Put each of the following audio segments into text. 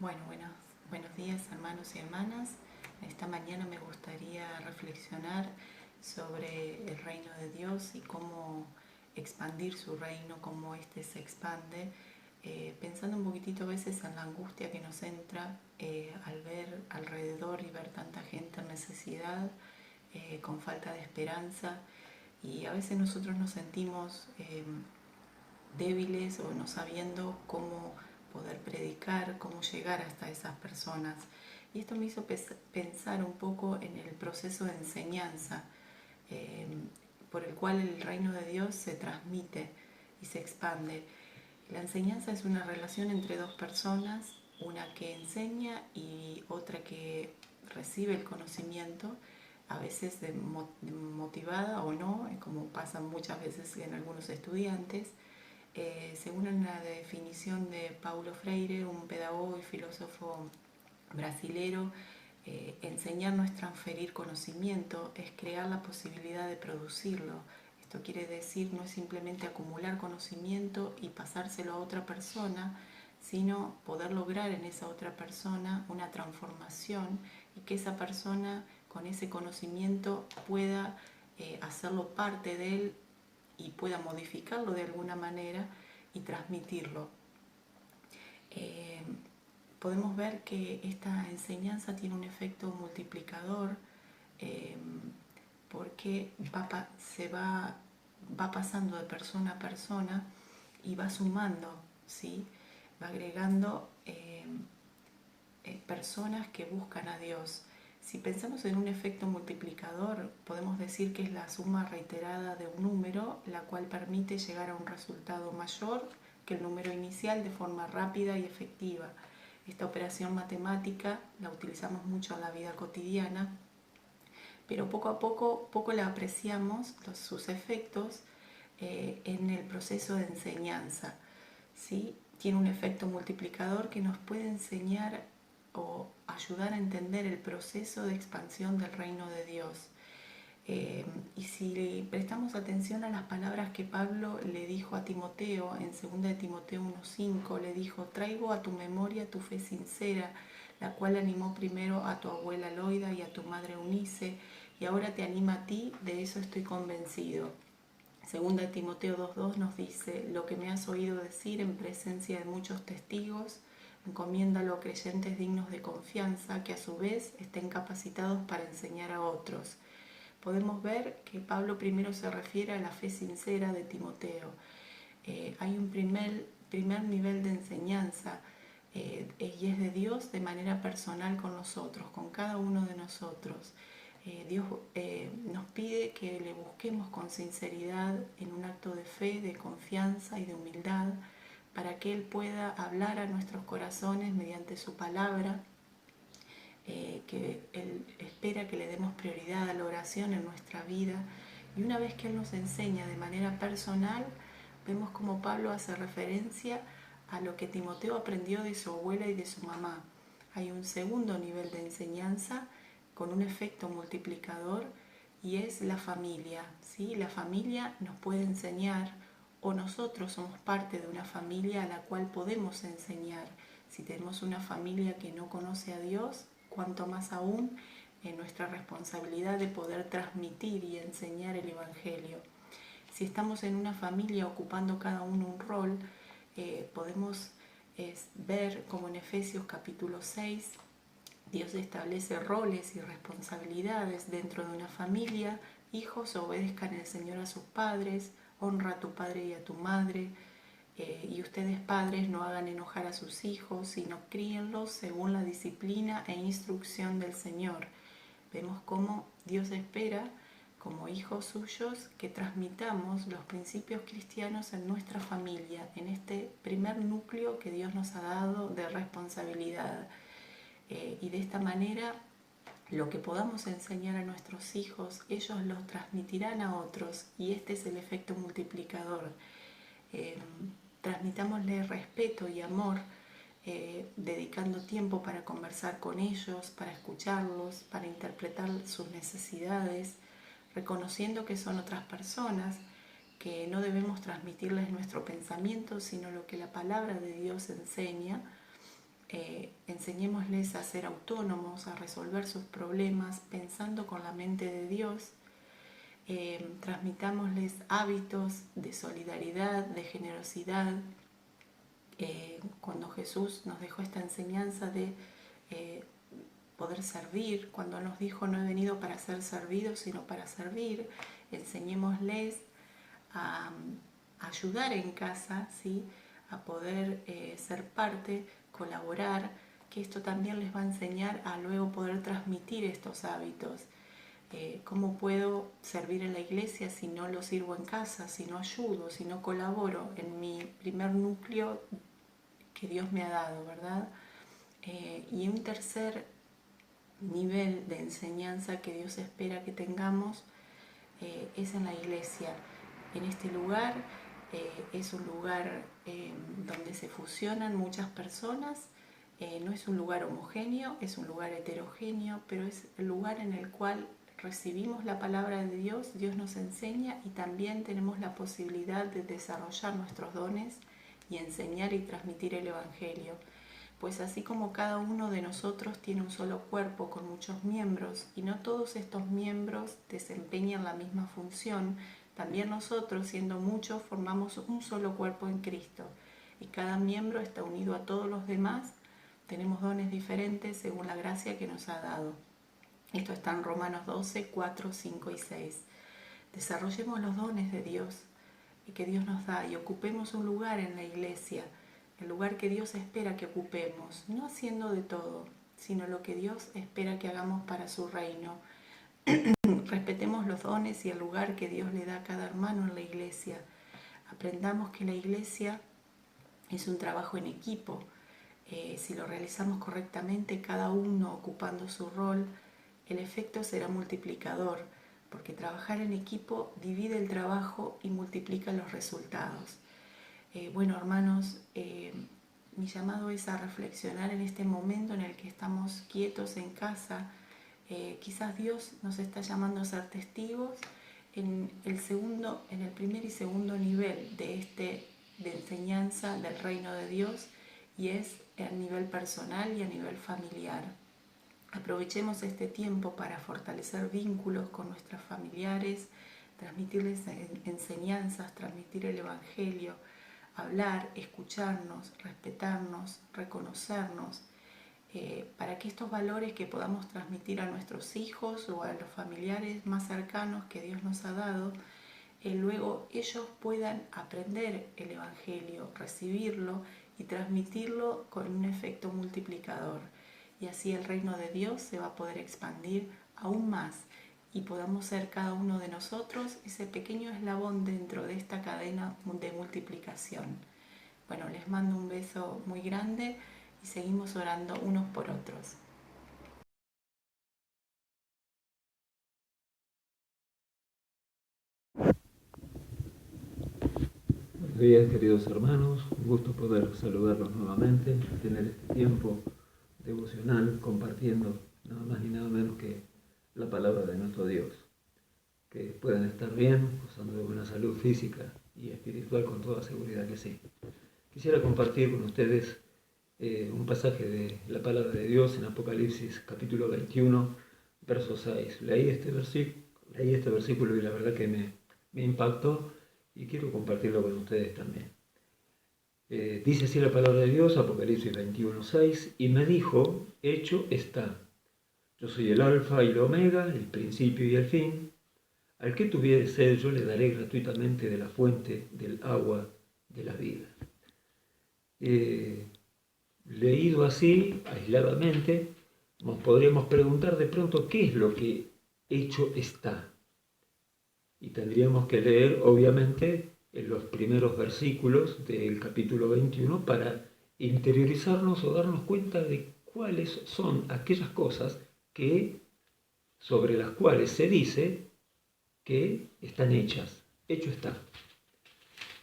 Buenos días hermanos y hermanas. Esta mañana me gustaría reflexionar sobre el reino de Dios y cómo expandir su reino, cómo éste se expande, pensando un poquitito a veces en la angustia que nos entra al ver alrededor y ver tanta gente en necesidad, con falta de esperanza, y a veces nosotros nos sentimos débiles o no sabiendo cómo poder predicar, cómo llegar hasta esas personas. Y esto me hizo pensar un poco en el proceso de enseñanza eh, por el cual el reino de Dios se transmite y se expande. La enseñanza es una relación entre dos personas, una que enseña y otra que recibe el conocimiento, a veces motivada o no, como pasa muchas veces en algunos estudiantes. Según la definición de Paulo Freire, un pedagogo y filósofo brasilero, enseñar no es transferir conocimiento, es crear la posibilidad de producirlo. Esto quiere decir, no es simplemente acumular conocimiento y pasárselo a otra persona, sino poder lograr en esa otra persona una transformación y que esa persona con ese conocimiento pueda hacerlo parte de él y pueda modificarlo de alguna manera y transmitirlo. Eh, Podemos ver que esta enseñanza tiene un efecto multiplicador, eh, porque va pasando de persona a persona y va sumando, ¿sí? Va agregando personas que buscan a Dios. Si pensamos en un efecto multiplicador, podemos decir que es la suma reiterada de un número, la cual permite llegar a un resultado mayor que el número inicial de forma rápida y efectiva. Esta operación matemática la utilizamos mucho en la vida cotidiana, pero poco a poco la apreciamos, sus efectos, en el proceso de enseñanza, ¿sí? Tiene un efecto multiplicador que nos puede enseñar o ayudar a entender el proceso de expansión del reino de Dios. Y si prestamos atención a las palabras que Pablo le dijo a Timoteo, en 2 de Timoteo 1:5, le dijo: traigo a tu memoria tu fe sincera, la cual animó primero a tu abuela Loida y a tu madre Eunice, y ahora te anima a ti, de eso estoy convencido. 2 de Timoteo 2:2 nos dice: lo que me has oído decir en presencia de muchos testigos, encomiéndalo a creyentes dignos de confianza, que a su vez estén capacitados para enseñar a otros. Podemos ver que Pablo primero se refiere a la fe sincera de Timoteo. Hay un primer nivel de enseñanza, y es de Dios de manera personal con nosotros, con cada uno de nosotros. Dios nos pide que le busquemos con sinceridad en un acto de fe, de confianza y de humildad, para que Él pueda hablar a nuestros corazones mediante su palabra, que Él espera que le demos prioridad a la oración en nuestra vida. Y una vez que Él nos enseña de manera personal, vemos como Pablo hace referencia a lo que Timoteo aprendió de su abuela y de su mamá. Hay un segundo nivel de enseñanza con un efecto multiplicador, y es la familia, ¿sí? La familia nos puede enseñar, o nosotros somos parte de una familia a la cual podemos enseñar. Si tenemos una familia que no conoce a Dios, cuanto más aún en nuestra responsabilidad de poder transmitir y enseñar el Evangelio. Si estamos en una familia ocupando cada uno un rol, podemos ver como en Efesios capítulo 6, Dios establece roles y responsabilidades dentro de una familia. Hijos, obedezcan al Señor a sus padres, honra a tu padre y a tu madre, y ustedes padres no hagan enojar a sus hijos, sino críenlos según la disciplina e instrucción del Señor. Vemos cómo Dios espera, como hijos suyos, que transmitamos los principios cristianos en nuestra familia, en este primer núcleo que Dios nos ha dado de responsabilidad. Y de esta manera, lo que podamos enseñar a nuestros hijos, ellos lo transmitirán a otros, y este es el efecto multiplicador. Transmitámosle respeto y amor, dedicando tiempo para conversar con ellos, para escucharlos, para interpretar sus necesidades, reconociendo que son otras personas, que no debemos transmitirles nuestro pensamiento, sino lo que la palabra de Dios enseña, enseñémosles a ser autónomos, a resolver sus problemas pensando con la mente de Dios. Transmitámosles hábitos de solidaridad, de generosidad. Cuando Jesús nos dejó esta enseñanza de poder servir, cuando nos dijo no he venido para ser servido sino para servir, enseñémosles a ayudar en casa, ¿sí? A poder ser parte, colaborar, que esto también les va a enseñar a luego poder transmitir estos hábitos. ¿Cómo puedo servir en la iglesia si no lo sirvo en casa, si no ayudo, si no colaboro en mi primer núcleo que Dios me ha dado, ¿verdad? Y un tercer nivel de enseñanza que Dios espera que tengamos es en la iglesia. En este lugar es un lugar donde se fusionan muchas personas, no es un lugar homogéneo, es un lugar heterogéneo, pero es el lugar en el cual recibimos la palabra de Dios, Dios nos enseña y también tenemos la posibilidad de desarrollar nuestros dones y enseñar y transmitir el Evangelio. Pues así como cada uno de nosotros tiene un solo cuerpo con muchos miembros y no todos estos miembros desempeñan la misma función, también nosotros, siendo muchos, formamos un solo cuerpo en Cristo y cada miembro está unido a todos los demás. Tenemos dones diferentes según la gracia que nos ha dado. Esto está en Romanos 12, 4, 5 y 6. Desarrollemos los dones de Dios que Dios nos da y ocupemos un lugar en la iglesia, el lugar que Dios espera que ocupemos, no haciendo de todo, sino lo que Dios espera que hagamos para su reino. Respetemos los dones y el lugar que Dios le da a cada hermano en la iglesia. Aprendamos que la iglesia es un trabajo en equipo. Si lo realizamos correctamente, cada uno ocupando su rol, el efecto será multiplicador, porque trabajar en equipo divide el trabajo y multiplica los resultados. Bueno, hermanos, mi llamado es a reflexionar en este momento en el que estamos quietos en casa. Quizás Dios nos está llamando a ser testigos en el primer y segundo nivel de enseñanza del reino de Dios, y es a nivel personal y a nivel familiar. Aprovechemos este tiempo para fortalecer vínculos con nuestros familiares, transmitirles enseñanzas, transmitir el Evangelio, hablar, escucharnos, respetarnos, reconocernos, para que estos valores que podamos transmitir a nuestros hijos o a los familiares más cercanos que Dios nos ha dado, luego ellos puedan aprender el Evangelio, recibirlo y transmitirlo con un efecto multiplicador. Y así el reino de Dios se va a poder expandir aún más y podamos ser cada uno de nosotros ese pequeño eslabón dentro de esta cadena de multiplicación. Bueno, les mando un beso muy grande y seguimos orando unos por otros. Buenos días, queridos hermanos, un gusto poder saludarlos nuevamente, tener este tiempo devocional compartiendo nada más ni nada menos que la palabra de nuestro Dios. Que puedan estar bien, gozando de buena salud física y espiritual, con toda seguridad que sí. Quisiera compartir con ustedes un pasaje de la palabra de Dios en Apocalipsis capítulo 21, verso 6. Leí este versículo y la verdad que me impactó y quiero compartirlo con ustedes también. Dice así la palabra de Dios, Apocalipsis 21, 6, y me dijo, hecho está. Yo soy el alfa y el omega, el principio y el fin. Al que tuviere sed, yo le daré gratuitamente de la fuente del agua de la vida. Leído así, aisladamente, nos podríamos preguntar de pronto qué es lo que hecho está. Y tendríamos que leer, obviamente, en los primeros versículos del capítulo 21 para interiorizarnos o darnos cuenta de cuáles son aquellas cosas sobre las cuales se dice que están hechas. Hecho está.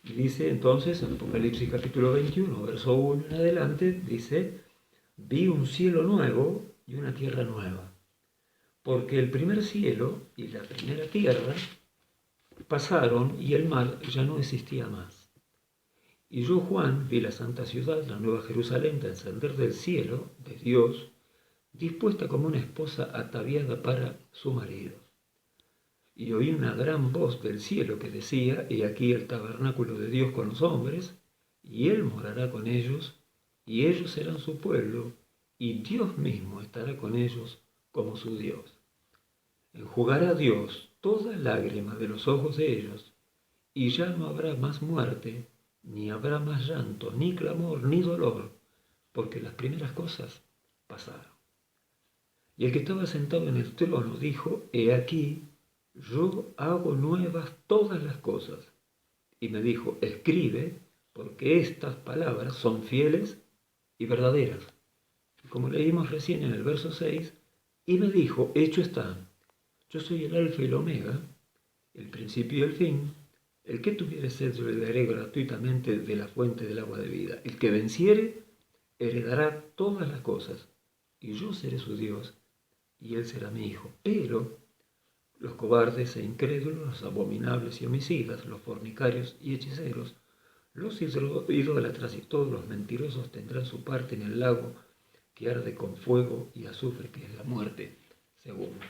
Y dice entonces en Apocalipsis capítulo 21, verso 1 en adelante, dice, vi un cielo nuevo y una tierra nueva, porque el primer cielo y la primera tierra pasaron y el mar ya no existía más. Y yo, Juan, vi la santa ciudad, la nueva Jerusalén, descender del cielo, de Dios, dispuesta como una esposa ataviada para su marido. Y oí una gran voz del cielo que decía, he aquí el tabernáculo de Dios con los hombres, y Él morará con ellos, y ellos serán su pueblo, y Dios mismo estará con ellos como su Dios. Enjugará Dios toda lágrima de los ojos de ellos, y ya no habrá más muerte, ni habrá más llanto, ni clamor, ni dolor, porque las primeras cosas pasaron. Y el que estaba sentado en el trono dijo, he aquí, yo hago nuevas todas las cosas. Y me dijo, escribe, porque estas palabras son fieles y verdaderas. Y como leímos recién en el verso 6, y me dijo, hecho está, yo soy el alfa y el omega, el principio y el fin. El que tuviere sed yo le daré gratuitamente de la fuente del agua de vida. El que venciere heredará todas las cosas, y yo seré su Dios, y él será mi hijo. Pero los cobardes e incrédulos, los abominables y homicidas, los fornicarios y hechiceros, los idólatras y todos los mentirosos tendrán su parte en el lago que arde con fuego y azufre, que es la muerte segunda.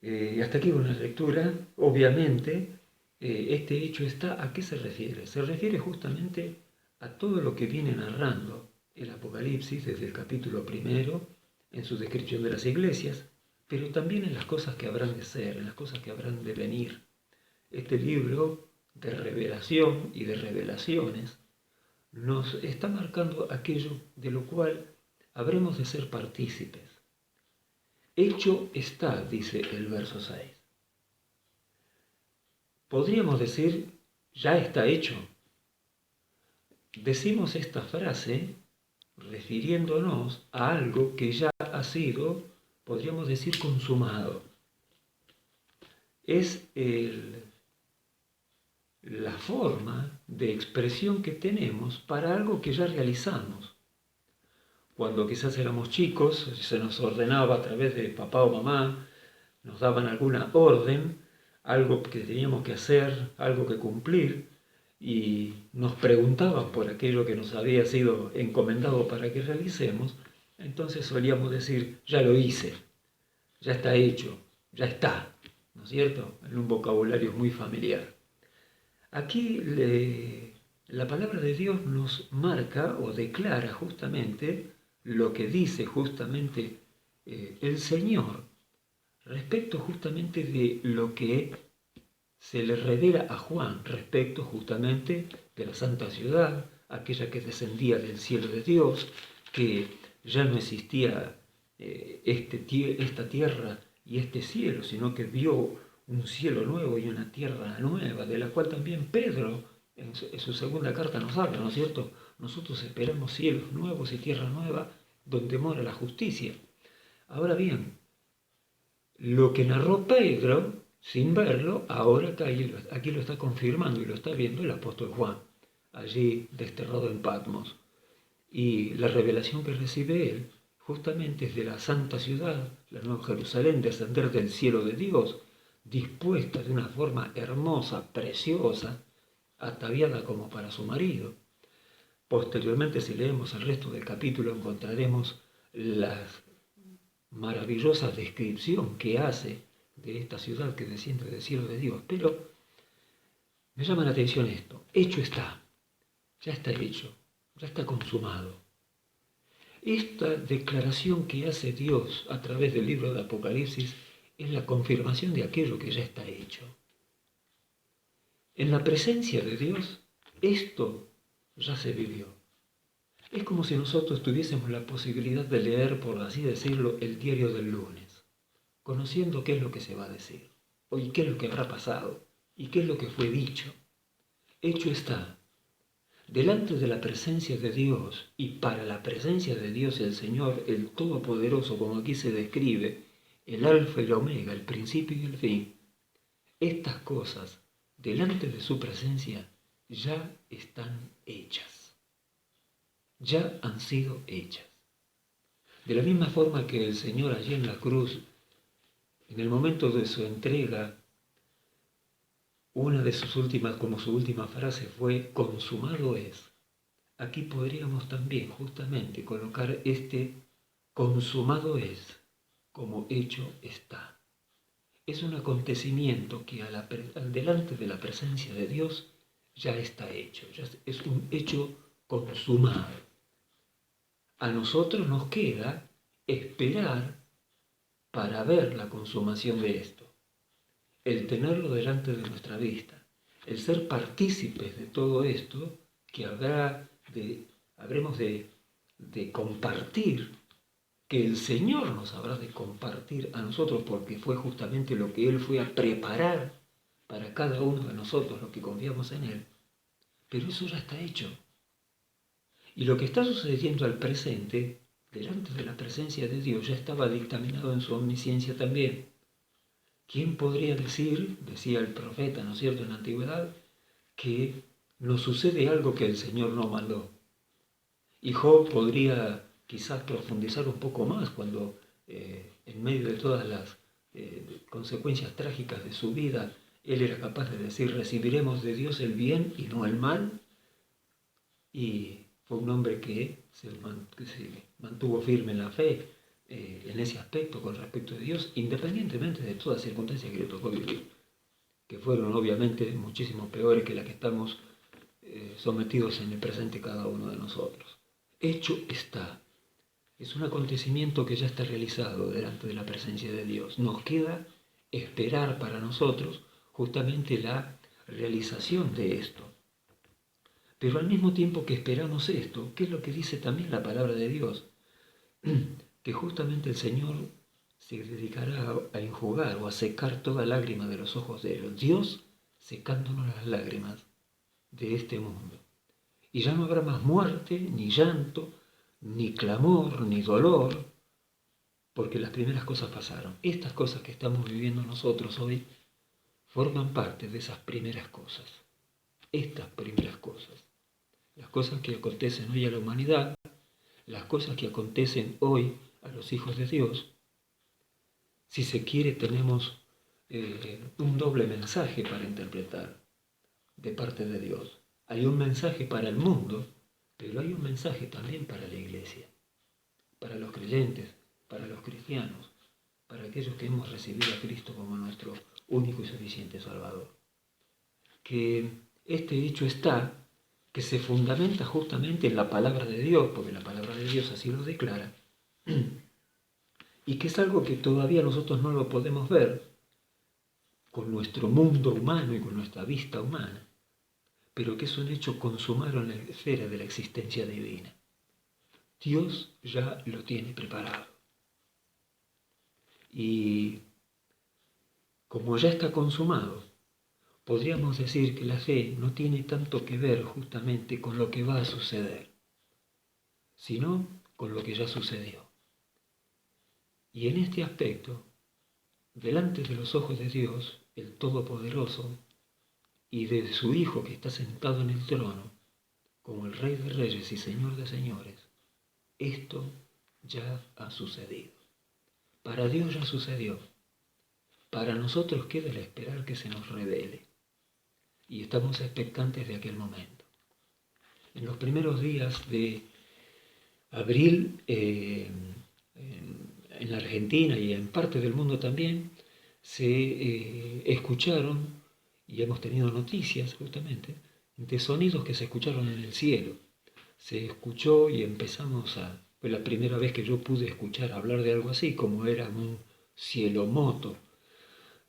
Y hasta aquí una lectura. Obviamente, este hecho está, ¿a qué se refiere? Se refiere justamente a todo lo que viene narrando el Apocalipsis desde el capítulo 1, en su descripción de las iglesias, pero también en las cosas que habrán de ser, en las cosas que habrán de venir. Este libro de revelación y de revelaciones nos está marcando aquello de lo cual habremos de ser partícipes. Hecho está, dice el verso 6. Podríamos decir, ya está hecho. Decimos esta frase refiriéndonos a algo que ya ha sido, podríamos decir, consumado. Es la forma de expresión que tenemos para algo que ya realizamos. Cuando quizás éramos chicos, se nos ordenaba a través de papá o mamá, nos daban alguna orden, algo que teníamos que hacer, algo que cumplir, y nos preguntaban por aquello que nos había sido encomendado para que realicemos, entonces solíamos decir, ya lo hice, ya está hecho, ya está, ¿no es cierto? En un vocabulario muy familiar. Aquí la palabra de Dios nos marca o declara justamente lo que dice justamente el Señor respecto justamente de lo que se le revela a Juan, respecto justamente de la santa ciudad, aquella que descendía del cielo de Dios, que ya no existía esta tierra y este cielo, sino que vio un cielo nuevo y una tierra nueva, de la cual también Pedro en su segunda carta nos habla, ¿no es cierto? Nosotros esperamos cielos nuevos y tierra nueva donde mora la justicia. Ahora bien, lo que narró Pedro, sin verlo, ahora aquí lo está confirmando y lo está viendo el apóstol Juan, allí desterrado en Patmos. Y la revelación que recibe él, justamente es de la santa ciudad, la Nueva Jerusalén, descender del cielo de Dios, dispuesta de una forma hermosa, preciosa, ataviada como para su marido. Posteriormente, si leemos el resto del capítulo, encontraremos la maravillosa descripción que hace de esta ciudad que desciende del cielo de Dios. Pero me llama la atención esto. Hecho está. Ya está hecho. Ya está consumado. Esta declaración que hace Dios a través del libro de Apocalipsis es la confirmación de aquello que ya está hecho. En la presencia de Dios, esto ya se vivió. Es como si nosotros tuviésemos la posibilidad de leer, por así decirlo, el diario del lunes, conociendo qué es lo que se va a decir, y qué es lo que habrá pasado, y qué es lo que fue dicho. Hecho está. Delante de la presencia de Dios y para la presencia de Dios el Señor, el Todopoderoso, como aquí se describe, el Alfa y el Omega, el principio y el fin, estas cosas, delante de su presencia, ya están hechas. Ya han sido hechas. De la misma forma que el Señor allí en la cruz, en el momento de su entrega, una de sus últimas, como su última frase fue, consumado es. Aquí podríamos también justamente colocar este consumado es como hecho está. Es un acontecimiento que al delante de la presencia de Dios ya está hecho, ya es un hecho consumado. A nosotros nos queda esperar para ver la consumación de esto, el tenerlo delante de nuestra vista, el ser partícipes de todo esto que habremos de compartir, que el Señor nos habrá de compartir a nosotros, porque fue justamente lo que Él fue a preparar para cada uno de nosotros, los que confiamos en Él. Pero eso ya está hecho. Y lo que está sucediendo al presente, delante de la presencia de Dios, ya estaba dictaminado en su omnisciencia también. ¿Quién podría decir, decía el profeta, ¿no es cierto?, en la antigüedad, que nos sucede algo que el Señor no mandó? Y Job podría quizás profundizar un poco más cuando, en medio de todas las consecuencias trágicas de su vida, él era capaz de decir, recibiremos de Dios el bien y no el mal. Y fue un hombre que se mantuvo firme en la fe, en ese aspecto con respecto de Dios, independientemente de todas las circunstancias que le tocó vivir, que fueron obviamente muchísimo peores que las que estamos sometidos en el presente cada uno de nosotros. Hecho está. Es un acontecimiento que ya está realizado delante de la presencia de Dios. Nos queda esperar para nosotros justamente la realización de esto. Pero al mismo tiempo que esperamos esto, ¿qué es lo que dice también la palabra de Dios? Que justamente el Señor se dedicará a enjugar o a secar toda lágrima de los ojos de ellos. Dios secándonos las lágrimas de este mundo. Y ya no habrá más muerte, ni llanto, ni clamor, ni dolor, porque las primeras cosas pasaron. Estas cosas que estamos viviendo nosotros hoy forman parte de esas primeras cosas. Estas primeras cosas. Las cosas que acontecen hoy a la humanidad, las cosas que acontecen hoy a los hijos de Dios. Si se quiere, tenemos un doble mensaje para interpretar de parte de Dios. Hay un mensaje para el mundo, pero hay un mensaje también para la iglesia, para los creyentes, para los cristianos, para aquellos que hemos recibido a Cristo como nuestro único y suficiente Salvador. Que este hecho está, que se fundamenta justamente en la palabra de Dios, porque la palabra de Dios así lo declara, y que es algo que todavía nosotros no lo podemos ver con nuestro mundo humano y con nuestra vista humana, pero que es un hecho consumado en la esfera de la existencia divina. Dios ya lo tiene preparado. Y como ya está consumado, podríamos decir que la fe no tiene tanto que ver justamente con lo que va a suceder, sino con lo que ya sucedió. Y en este aspecto, delante de los ojos de Dios, el Todopoderoso, y de su Hijo que está sentado en el trono, como el Rey de Reyes y Señor de Señores, esto ya ha sucedido. Para Dios ya sucedió. Para nosotros queda el esperar que se nos revele. Y estamos expectantes de aquel momento. En los primeros días de abril, en la Argentina y en parte del mundo también, se escucharon, y hemos tenido noticias justamente, de sonidos que se escucharon en el cielo. Se escuchó y fue la primera vez que yo pude escuchar hablar de algo así, como era un cielomoto.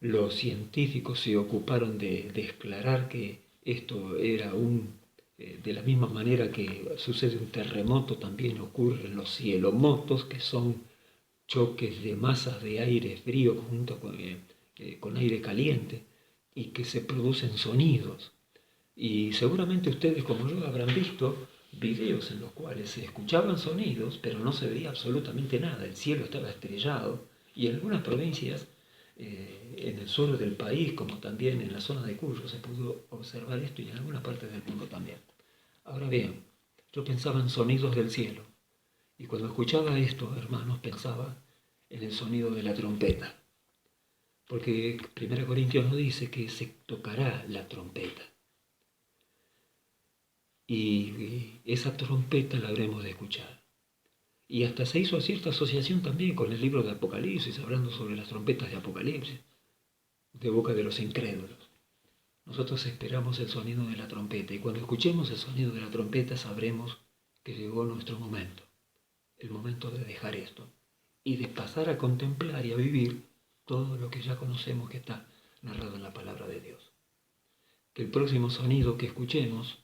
Los científicos se ocuparon de declarar que esto era de la misma manera que sucede un terremoto, también ocurren los cielomotos, que son choques de masas de aire frío junto con aire caliente y que se producen sonidos. Y seguramente ustedes, como yo, habrán visto videos en los cuales se escuchaban sonidos, pero no se veía absolutamente nada. El cielo estaba estrellado y en algunas provincias, en el sur del país, como también en la zona de Cuyo, se pudo observar esto y en algunas partes del mundo también. Ahora bien, yo pensaba en sonidos del cielo. Y cuando escuchaba esto, hermanos, pensaba en el sonido de la trompeta. Porque 1 Corintios nos dice que se tocará la trompeta. Y esa trompeta la habremos de escuchar. Y hasta se hizo cierta asociación también con el libro de Apocalipsis, hablando sobre las trompetas de Apocalipsis, de boca de los incrédulos. Nosotros esperamos el sonido de la trompeta, y cuando escuchemos el sonido de la trompeta sabremos que llegó nuestro momento, el momento de dejar esto, y de pasar a contemplar y a vivir todo lo que ya conocemos que está narrado en la palabra de Dios. Que el próximo sonido que escuchemos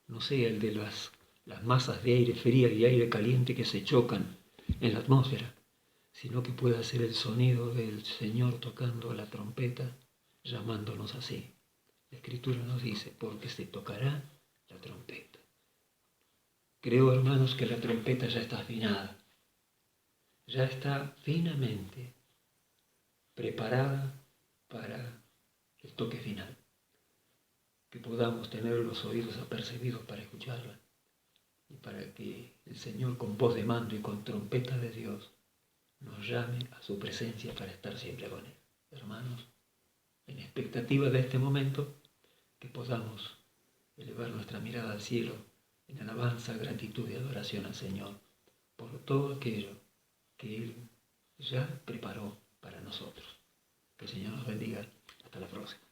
no sea el de las masas de aire fría y aire caliente que se chocan en la atmósfera, sino que pueda ser el sonido del Señor tocando la trompeta, llamándonos así. La Escritura nos dice, porque se tocará la trompeta. Creo, hermanos, que la trompeta ya está afinada, ya está finamente preparada para el toque final. Que podamos tener los oídos apercibidos para escucharla y para que el Señor con voz de mando y con trompeta de Dios nos llame a su presencia para estar siempre con Él. Hermanos, en expectativa de este momento, que podamos elevar nuestra mirada al cielo en alabanza, gratitud y adoración al Señor por todo aquello que Él ya preparó para nosotros. Que el Señor nos bendiga. Hasta la próxima.